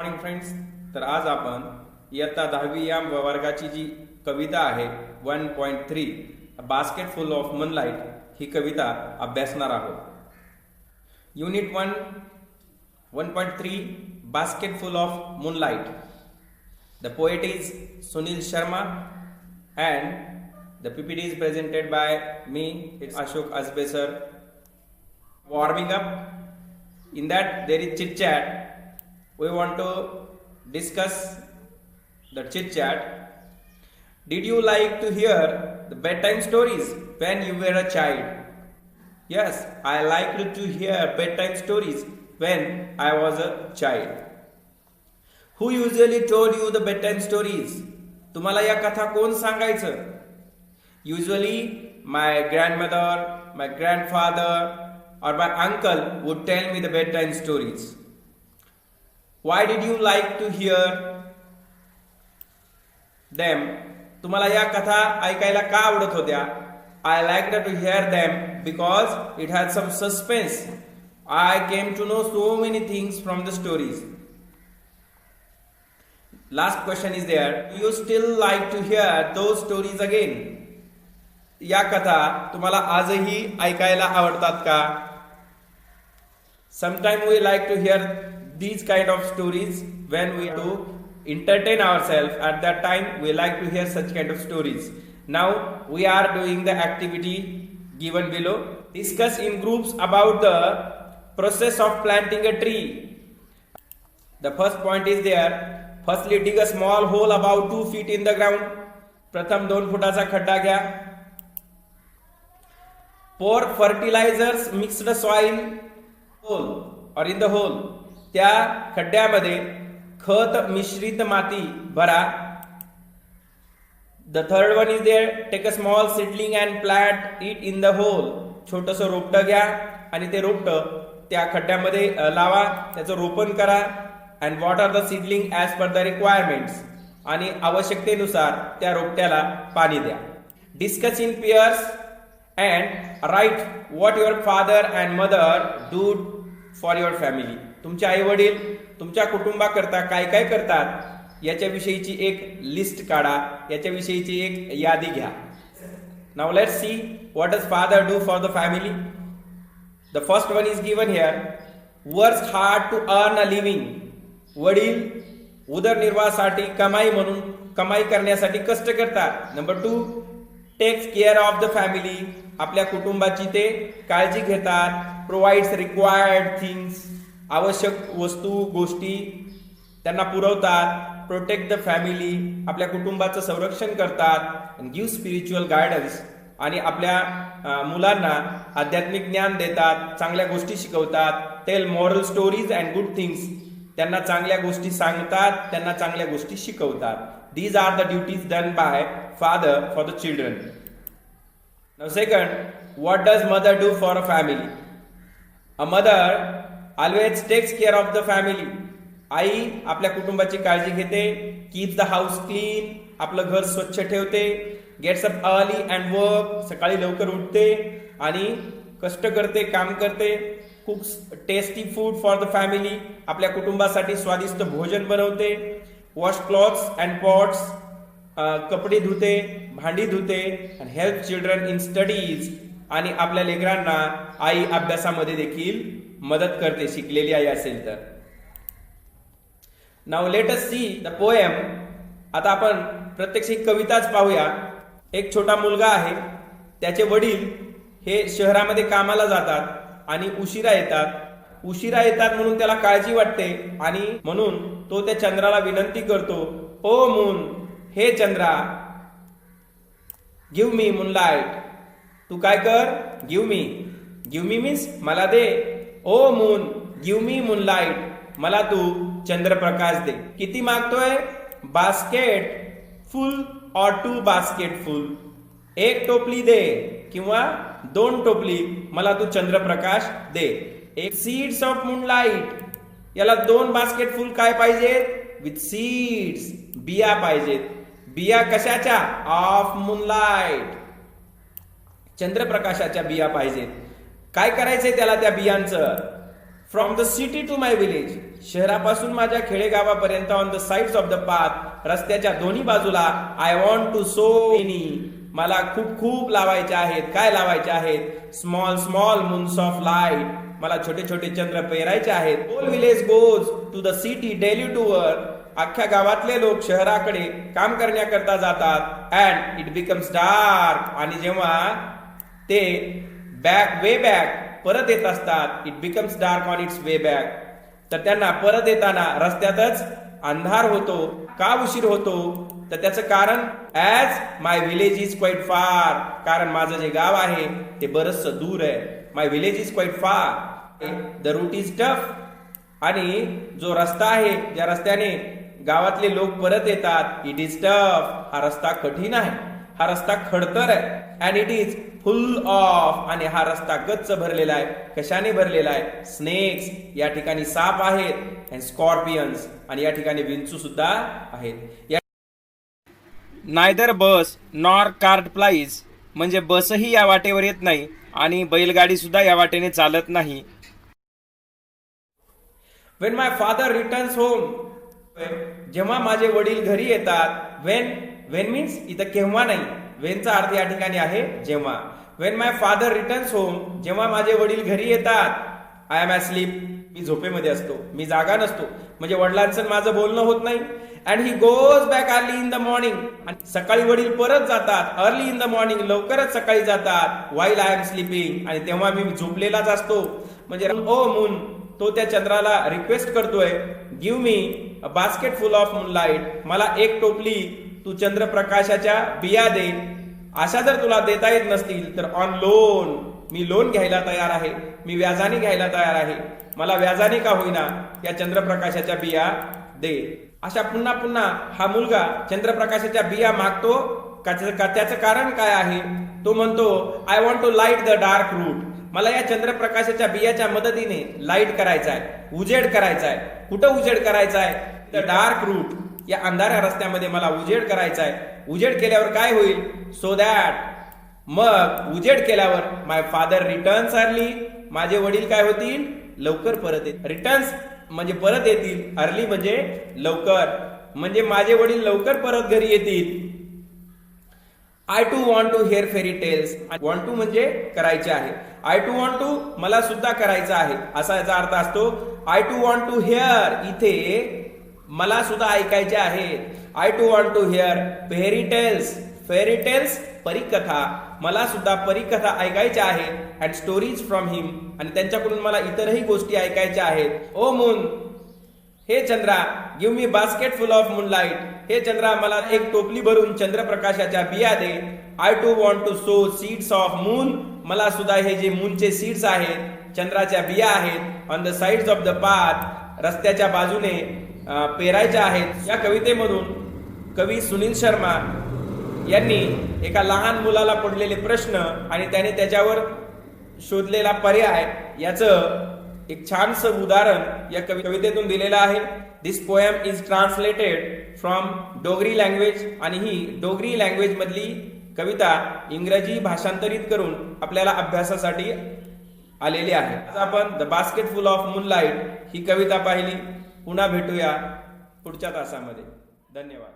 Morning friends. तर आज आपण इयत्ता 10वी या वर्गाची जी कविता आहे 1.3 बास्केट फुल ऑफ मूनलाइट ही कविता अभ्यासणार आहोत. Unit 1 1.3 basket full of moonlight. The poet is Sunil Sharma and the PPT is presented by me. It's Ashok Asbe sir. Warming up. In that there is chit chat. We want to discuss the chit chat. Did you like to hear the bedtime stories when you were a child? Yes, I liked to hear bedtime stories when I was a child. Who usually told you the bedtime stories? तुम्हाला या कथा कोण सांगायचं? Usually my grandmother, my grandfather or my uncle would tell me the bedtime stories. Why did you like to hear them? तुम्हाला या कथा ऐकायला का आवडत होत्या? I liked to hear them because it had some suspense. I came to know so many things from the stories. Last question is there. Do you still like to hear those stories again? या कथा तुम्हाला आजही ऐकायला आवडतात का? Sometimes we like to hear these kind of stories when we do entertain ourselves. At that time we like to hear such kind of stories. Now we are doing the activity given below. Discuss in groups about the process of planting a tree. The first point is there. Firstly, dig a small hole about 2 feet in the ground. प्रथम 2 फुटाचा खड्डा घ्या. Pour fertilizers mixed soil hole or in the hole. त्या खड्ड्यामध्ये खत मिश्रित माती भरा. The third one is there. Take a small seedling and plant it in the hole. छोटंसं रोपटं घ्या आणि ते रोपटं त्या खड्ड्यामध्ये लावा. त्याचं रोपण करा. And water the seedling as per the requirements. आणि आवश्यकतेनुसार त्या रोपट्याला पाणी द्या. Discuss in pairs and write what your father and mother do for your family. तुमचे आई वडील तुमच्या कुटुंबाकरता काय काय करतात याच्याविषयीची एक लिस्ट काढा. याच्याविषयीची एक यादी घ्या. Now let's see what does father do for the family. The first one is given here. Works hard to earn a living. वडील उदरनिर्वाहासाठी कमाई करण्यासाठी कष्ट करतात. Number 2, takes care of the family. आपल्या कुटुंबाची ते काळजी घेतात. Provides required things. आवश्यक वस्तू गोष्टी त्यांना पुरवतात. Protect the family. आपल्या कुटुंबाचं संरक्षण करतात. Give spiritual guidance. आणि आपल्या मुलांना आध्यात्मिक ज्ञान देतात. चांगल्या गोष्टी शिकवतात. Tell moral stories and good things. त्यांना चांगल्या गोष्टी सांगतात. त्यांना चांगल्या गोष्टी शिकवतात. These are the duties done by father for the children. Now second, what does mother do for a family? A mother always takes care of the family. आई आपल्या कुटुंबाची काळजी घेते. Keeps the house clean. आपलं घर स्वच्छ ठेवते. Gets up early and work. सकाळी लवकर उठते आणि कष्ट करते, काम करते. Cooks tasty food for the family. आपल्या कुटुंबासाठी स्वादिष्ट भोजन बनवते. Wash clothes and pots. कपडे धुते, भांडी धुते. and help children in studies. आणि आपल्या लेकरांना आई अभ्यासामध्ये देखील मदत करते शिकलेली आई असेल तर. Now let us see the poem. आता आपण प्रत्यक्ष कविताच पाहूया. एक छोटा मुलगा आहे. त्याचे वडील हे शहरामध्ये कामाला जातात आणि उशिरा येतात म्हणून त्याला काळजी वाटते आणि म्हणून तो त्या चंद्राला विनंती करतो. ओ मून, हे चंद्रा, गिव्ह मी मूनलाइट. तू काय कर? गिव्ह मी मीन्स मला दे. Oh moon, give me moonlight. मला तू चंद्रप्रकाश दे. किती मागतोय? बास्केट फुल और 2 बास्केट फुल. 1 टोपली दे किंवा 2 टोपली मला तू चंद्रप्रकाश दे. एक सीड्स ऑफ मूनलाइट. याला 2 बास्केट फुल काय पाहिजेत? With seeds. बिया पाहिजेत. बिया कशाच्या? Of moonlight. चंद्रप्रकाशाच्या बिया पाहिजेत. काय करायचंय त्याला त्या बियांचं? From the city to my village, शहरापासून माझ्या खेडेगावापर्यंत on the sides of the path, रस्त्याच्या दोन्ही बाजूला I want to sow many, मला खूप खूप लावायचे आहेत. काय लावायचे आहेत? Small small moons of light, मला छोटे छोटे चंद्र पेरायचे आहेत. Whole village goes to the city daily to work, अख्ख्या गावातले लोक शहराकडे काम करण्याकरता जातात. अँड इट बिकम्स डार्क, आणि जेव्हा ते वे बॅक परत येत असतात, it becomes dark on it's way back, तर त्यांना परत येताना रस्त्यातच अंधार होतो. का उशीर होतो? तर त्याचं कारण as my village is quite फार, कारण माझं जे गाव आहे ते बरचस दूर आहे. माय विलेज इज क्वाईट फार, द रूट इज टफ, आणि जो रस्ता आहे ज्या रस्त्याने गावातले लोक परत येतात, इट इज टफ, हा रस्ता कठीण आहे, हा रस्ता खडतर आहे. And it is full of, आणि हा रस्ता गच्च भरलेला आहे. कशाने भरलेला आहे? स्नेक्स, या ठिकाणी साप आहेत. अँड स्कॉर्पियन्स, आणि या ठिकाणी विंचू सुद्धा आहेत. नायदर बस नॉर कार्ट प्लाईज, म्हणजे बसही या वाटेवर येत नाही आणि बैलगाडी सुद्धा या वाटेने चालत नाही. वेन माय फादर रिटर्न्स होम, जेव्हा माझे वडील घरी येतात. वेन मीन्स इथं केव्हा नाही, वेनचा अर्थ या ठिकाणी आहे जेव्हा. वेन माय फादर रिटर्न्स होम, जेव्हा माझे वडील घरी येतात. आय एम ॲस्लीप, मी झोपेमध्ये असतो, मी जागा नसतो, म्हणजे वडिलांचं माझं बोलणं होत नाही. And he goes back early in the morning, आणि सकाळी वडील परत जातात. अर्ली इन द मॉर्निंग, लवकरच सकाळी जातात. वाईल आय एम स्लीपिंग, आणि तेव्हा मी झोपलेलाच असतो. म्हणजे ओ मून, तो त्या चंद्राला रिक्वेस्ट करतोय, give me a basket full of moonlight, मला एक टोपली तू चंद्रप्रकाशाच्या बिया दे. अशा जर तुला देता येत नसतील तर ऑन लोन, मी लोन घ्यायला तयार आहे, मी व्याजाने घ्यायला तयार आहे. मला व्याजाने का होईना या चंद्रप्रकाशाच्या बिया दे. अशा पुन्हा पुन्हा हा मुलगा चंद्रप्रकाशाच्या बिया मागतो. त्याचं कारण काय आहे? तो म्हणतो, I want to light the dark route, मला या चंद्रप्रकाशाच्या बियाच्या मदतीने लाईट करायचा आहे, उजेड करायचा आहे. कुठं उजेड करायचा आहे? द डार्क रूट, या अंधाऱ्या रस्त्यामध्ये मला उजेड करायचा आहे. उजेड केल्यावर काय होईल? सो दॅट, मग उजेड केल्यावर माय फादर रिटर्न्स अर्ली, माझे वडील काय होतील? लवकर परत येतील. रिटर्न्स म्हणजे परत येतील, अर्ली म्हणजे लवकर, म्हणजे माझे वडील लवकर परत घरी येतील. I too want to hear fairy tales, want to म्हणजे करायचे आहे. आय टू वॉन्ट टू, मला सुद्धा करायचं आहे, असा याचा अर्थ असतो. I too want to hear, इथे मला सुद्धा ऐकायचे आहे. I too want to hear fairy tales, fairy tales परिकथा, मला सुद्धा परिकथा ऐकायच्या आहेत. अँड स्टोरीज फ्रॉम हिम, आणि त्यांच्याकडून मला इतरही गोष्टी ऐकायच्या आहेत. ओ मून, हे चंद्रा, give me basket full of moonlight, हे चंद्रा मला एक टोपली भरून चंद्रप्रकाशाच्या बिया दे. I too want to sow seeds of moon, मला सुद्धा हे जे मूनचे सीड्स आहेत, चंद्राच्या बिया आहेत, on the sides of the path, रस्त्याच्या बाजूने पेरायच्या आहेत. या कवितेमधून कवी सुनील शर्मा यांनी एका लहान मुलाला पडलेले प्रश्न आणि त्याने त्याच्यावर शोधलेला पर्याय याचं एक छानसं उदाहरण या कवितेतून दिलेलं आहे. This poem is translated from Dogri language, आणि ही डोगरी लँग्वेज मधली कविता इंग्रजी भाषांतरित करून आपल्याला अभ्यासासाठी आलेली आहे. आज आपण the basket full of moonlight ही कविता पाहिली. पुन्हा भेटूया पुढच्या तासामध्ये. धन्यवाद.